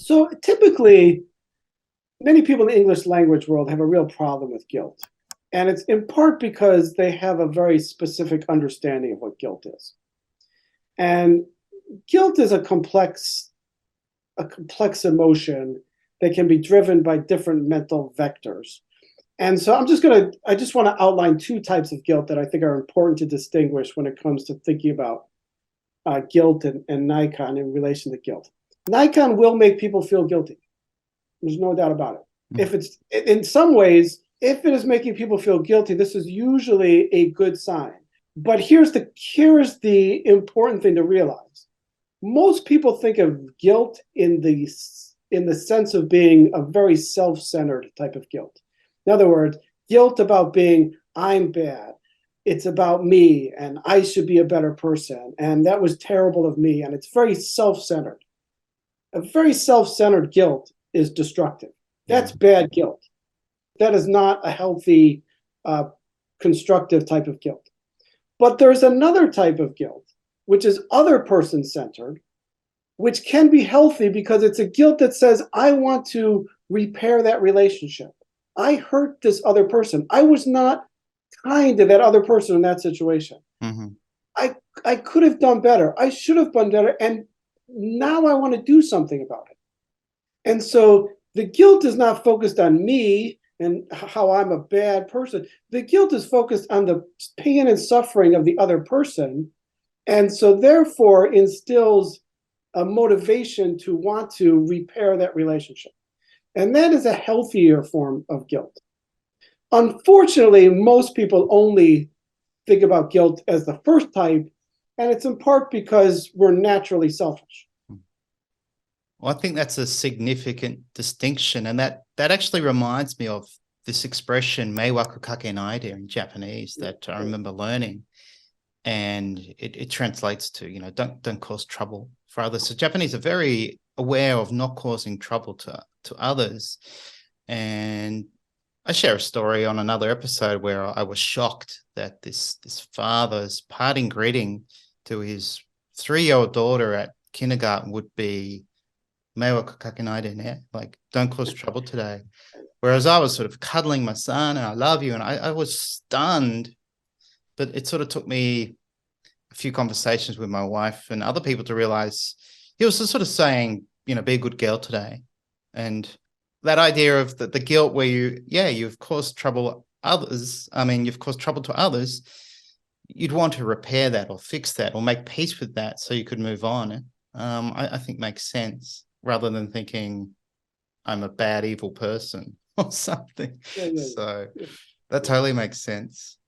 So typically, many people in the English language world have a real problem with guilt. And it's in part because they have a very specific understanding of what guilt is. And guilt is a complex emotion that can be driven by different mental vectors. And so I just want to outline two types of guilt that I think are important to distinguish when it comes to thinking about guilt and Naikan in relation to guilt. Naikan will make people feel guilty. There's no doubt about it. If it's in some ways, if it is making people feel guilty, this is usually a good sign. But here's the important thing to realize. Most people think of guilt in the sense of being a very self-centered type of guilt. In other words, guilt about being I'm bad. It's about me and I should be a better person. And that was terrible of me. And it's very self-centered. A very self-centered guilt is destructive. That's bad guilt. That is not a healthy, constructive type of guilt. But there's another type of guilt, which is other person centered, which can be healthy because it's a guilt that says, I want to repair that relationship. I hurt this other person. I was not kind to that other person in that situation. Mm-hmm. I could have done better. I should have done better. And now I want to do something about it. And so the guilt is not focused on me and how I'm a bad person. The guilt is focused on the pain and suffering of the other person. And so therefore instills a motivation to want to repair that relationship. And that is a healthier form of guilt. Unfortunately, most people only think about guilt as the first type, and it's in part because we're naturally selfish. Well, I think that's a significant distinction. And that actually reminds me of this expression, meiwaku kakenaide in Japanese, that I remember learning. And it translates to, don't cause trouble for others. So Japanese are very aware of not causing trouble to others. And I share a story on another episode where I was shocked that this father's parting greeting to his 3-year-old daughter at kindergarten would be meiwaku kakenaide ne, like don't cause trouble today. Whereas I was sort of cuddling my son and I love you, and I was stunned. But it sort of took me a few conversations with my wife and other people to realize he was sort of saying, be a good girl today. And that idea of the guilt where you've caused trouble others. I mean, you've caused trouble to others. You'd want to repair that or fix that or make peace with that so you could move on. I think makes sense rather than thinking I'm a bad, evil person or something. So that totally makes sense.